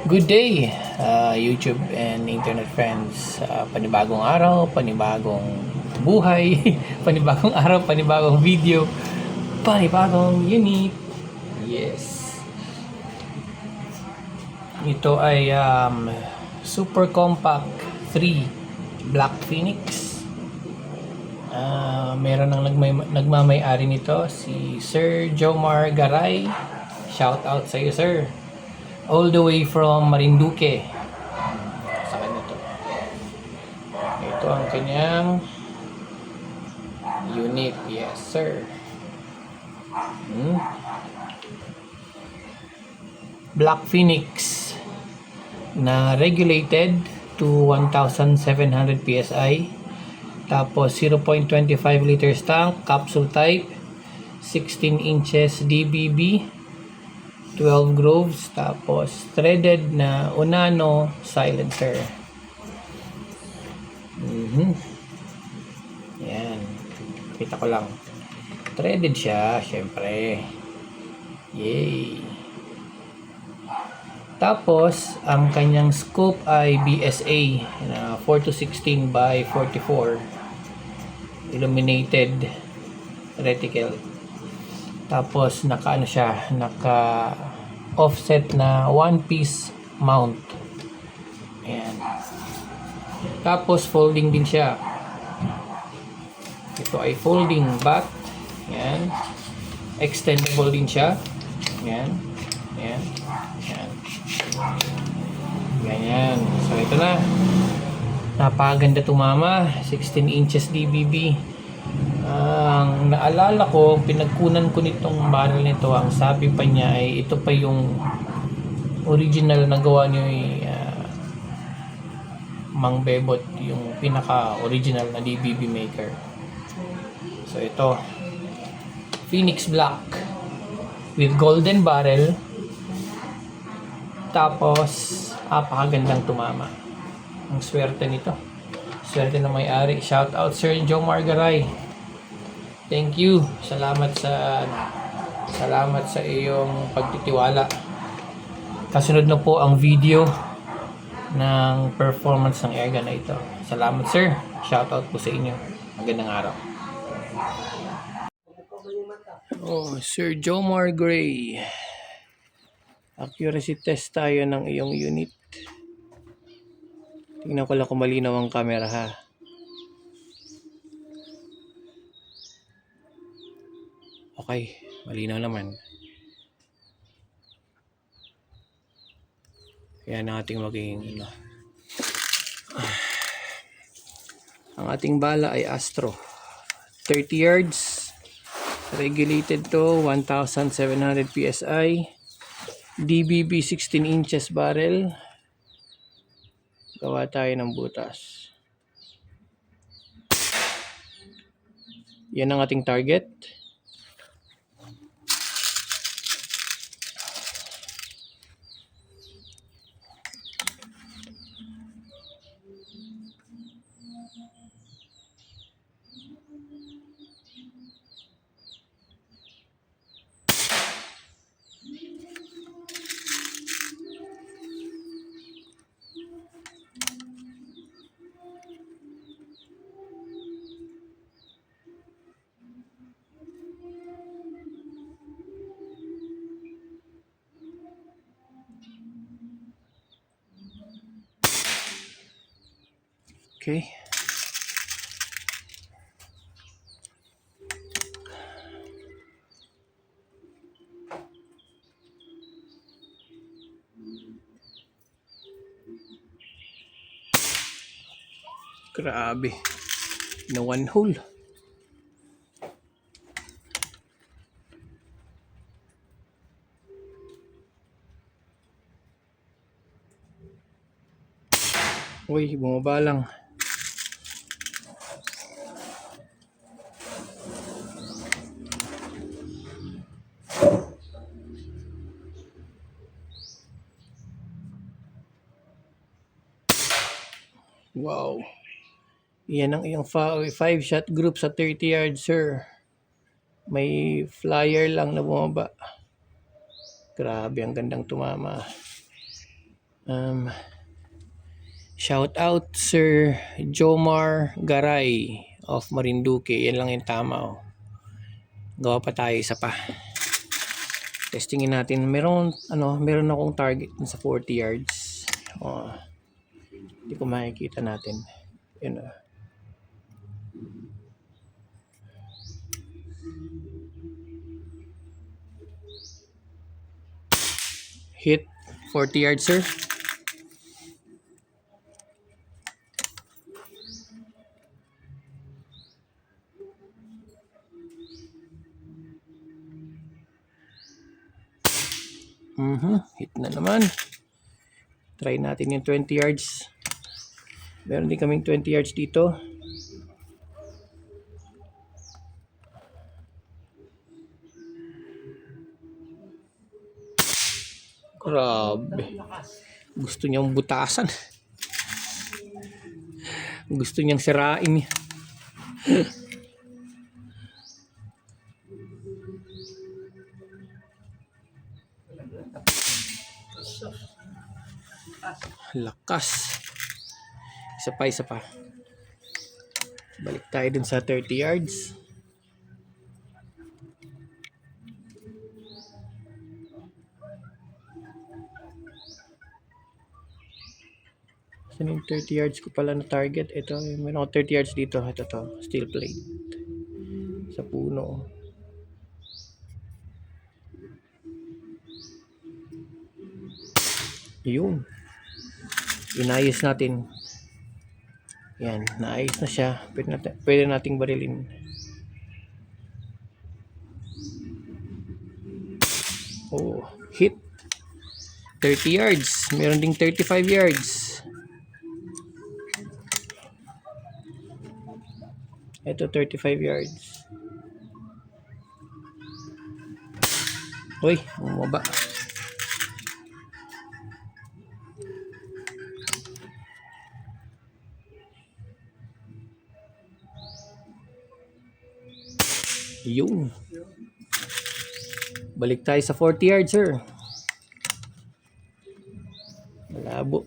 Good day, YouTube and internet friends. Panibagong araw, panibagong buhay, panibagong araw, panibagong video, panibagong unit. Yes. Ito ay Super Compact 3 Black Phoenix. Meron ng nagmamay-ari nito, si Sir Jomar Garay. Shout out sa iyo, sir. All the way from Marinduque. Sa kanya to. Ito ang kanyang unit. Yes, sir. Black Phoenix na regulated to 1,700 PSI. Tapos 0.25 liters tank, capsule type, 16 inches DBB, 12 grooves, tapos threaded na Unano silencer. Yan, kita ko lang, threaded siya syempre. Yay. Tapos ang kanyang scope ay BSA na 4:16 by 44 illuminated reticle. Tapos naka offset na one piece mount. Ayan. Tapos folding din siya. Ito ay folding back. Ayan. Extendable din siya. Ayan. Ayan. Ayan. Ganyan. So ito na. Napakaganda tumama. 16 inches DBB. Ang naalala ko, pinagkunan ko nitong barrel nito, ang sabi pa niya ay ito pa yung original na gawa ni Mang Bebot, yung pinaka original na DBB maker. So ito, Phoenix Black with golden barrel. Tapos apakagandang tumama. Ang swerte nito, swerte na may-ari. Shout out Sir Jomar Garay. Thank you. Salamat sa iyong pagtitiwala. Kasunod na po ang video ng performance ng airgun na ito. Salamat, sir. Shout out po sa inyo. Magandang araw. Oh, Sir Jomar Gray. Accuracy test tayo ng iyong unit. Tingnan ko lang kung malinaw ang camera, ha. Okay, malinaw naman. Kaya na ating maging ang ating bala ay Astro 30 yards, regulated to 1,700 PSI, DBB 16 inches barrel. Gawa tayo ng butas. Yan ang ating target. Okay. Grabe. Na one hole. Uy, bumaba lang. Wow. Yan ang iyong 5-shot group sa 30 yards, sir. May flyer lang na bumaba. Grabe, ang gandang tumama. Um, Shout out Sir Jomar Garay of Marinduque. Yan lang yung tama, oh. Gawa pa tayo isa pa. Testingin natin. Meron akong target sa 40 yards. Oh. Hindi ko makikita natin. Yun, oh. Hit 40 yards, sir. Hit na naman. Try natin yung 20 yards. Meron din kaming 20 yards dito. Grabe. Gusto niyang butasan. Gusto niyang sirain. Lakas. Isa pa. Balik tayo dun sa 30 yards. Saan yung 30 yards ko pala na target? Ito, meron ako 30 yards dito. Ito to, steel plate. Sa puno. Yun. Inayos natin. Yan, naayos na siya. Pwede nating barilin. Oh, hit. 30 yards. Meron ding 35 yards. Ito 35 yards. Uy, bumaba. Yun. Balik tayo sa 40 yards, sir. Malabo.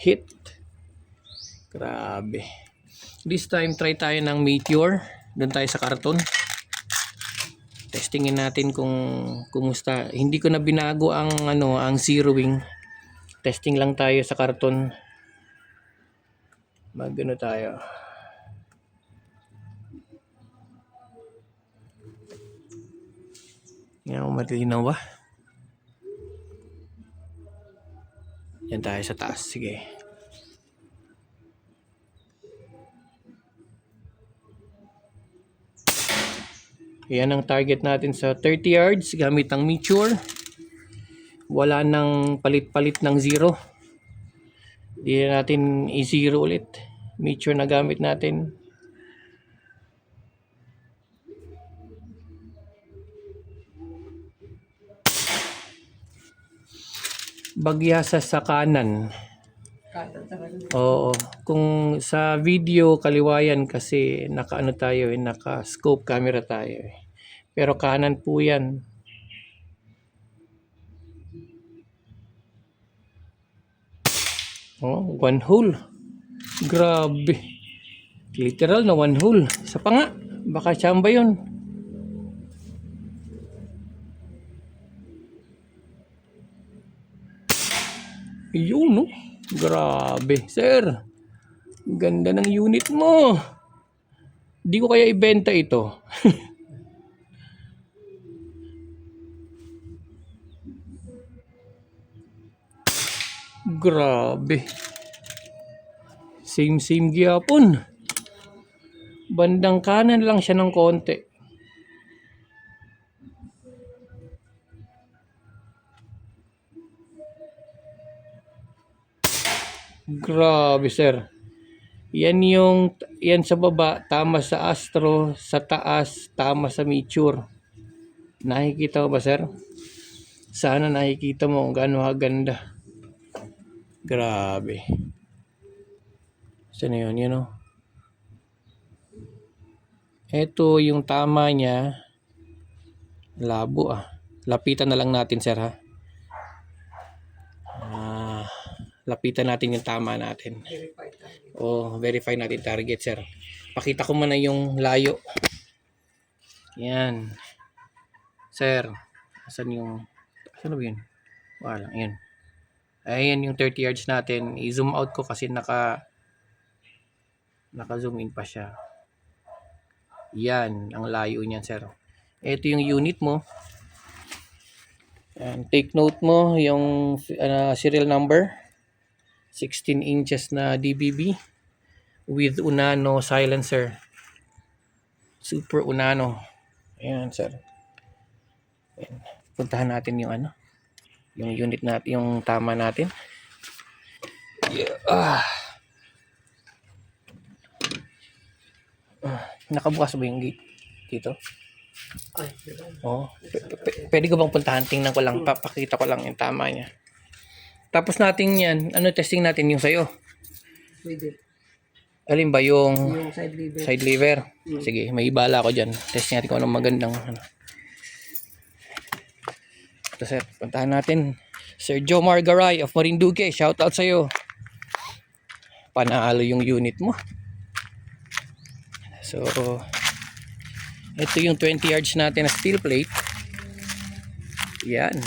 Hit. Grabe. This time try tayo ng meteor. Doon tayo sa karton. Testingin natin kung kumusta. Hindi ko na binago ang zeroing. Testing lang tayo sa karton. Magano tayo. Yan, matilinaw ba? Yan tayo sa taas. Sige. Yan ang target natin sa 30 yards gamit ang meteor. Wala nang palit-palit ng zero. Hindi natin i-zero ulit. Meteor na gamit natin. Bagyasa sa kanan. Oo. Kung sa video kaliwayan kasi naka-scope camera tayo. Pero kanan po yan. Oh, one hole. Grabe. Literal na one hole. Isa pa nga. Baka chamba yun. Yun, no? Grabe. Sir, ganda ng unit mo. Di ko kaya ibenta ito. Grabe. Same gyapon. Bandang kanan lang siya ng konti. Grabe, sir. Yan sa baba, tama sa Astro, sa taas, tama sa Meteor. Nakikita mo ba, sir? Sana nakikita mo kung gaano kaganda. Grabe. Saan yun? Yan, oh. Ito yung tama niya. Labo ah. Lapitan na lang natin sir ha. Lapitan natin yung tama natin. Verify natin target sir. Pakita ko muna yung layo. Yan. Sir. Asan ba yun? Wala. Yan. Ayan yung 30 yards natin. I-zoom out ko kasi naka-zoom in pa siya. Yan. Ang layo niyan sir. Ito yung unit mo. And take note mo yung serial number. 16 inches na DBB with Unano silencer. Super Unano. Ayan sir. Ayan. Puntahan natin yung yung unit natin, yung tama natin. Yeah. Nakabukas ba yung gate dito? Pwede ko bang puntahan? Tingnan ko lang, papakita ko lang yung tama niya. Tapos natin yan, testing natin yung sayo. Pwede. Alin ba yung Yung side lever? Sige, may ibala ko dyan. Test natin kung anong magandang Ito sir, puntahan natin. Sir Joe Margaray of Marinduque, shout out sa'yo. Panalo yung unit mo. So, ito yung 20 yards natin na steel plate. Yan.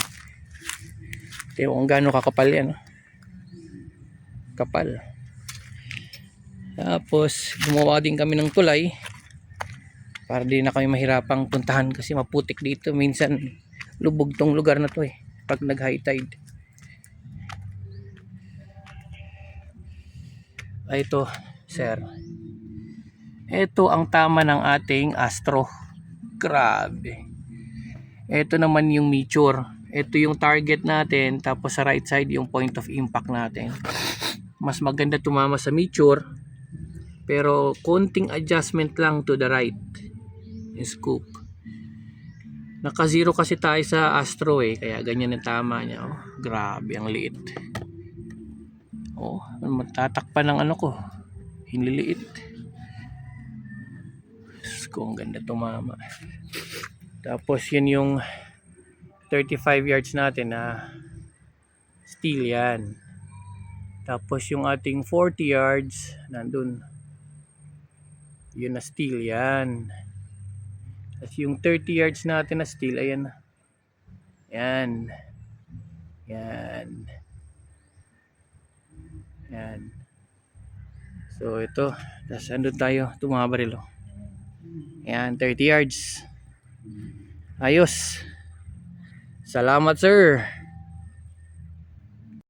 Ito yung kung gaano kakapal yan. Kapal. Tapos, gumawa din kami ng tulay para di na kami mahirapang puntahan kasi maputik dito. Minsan, lubog tong lugar na to pag nag high tide. Ito, sir. Ito ang tama ng ating Astro. Grabe. Ito naman yung measure. Ito yung target natin. Tapos sa right side yung point of impact natin. Mas maganda tumama sa measure. Pero konting adjustment lang to the right. Yung scoop. Naka zero kasi tayo sa Astro kaya ganyan ang tama niya. Grabe ang liit. Matatakpan ng ko. Hinliliit. Kung ganda tumama. Tapos yun yung 35 yards natin na steel yan. Tapos yung ating 40 yards nandun. Yun na steel yan. Tapos yung 30 yards natin na steel, ayan. Yan. Yan. Yan. So ito, tapos andun tayo, tumabaril. Yan, 30 yards. Ayos. Salamat sir.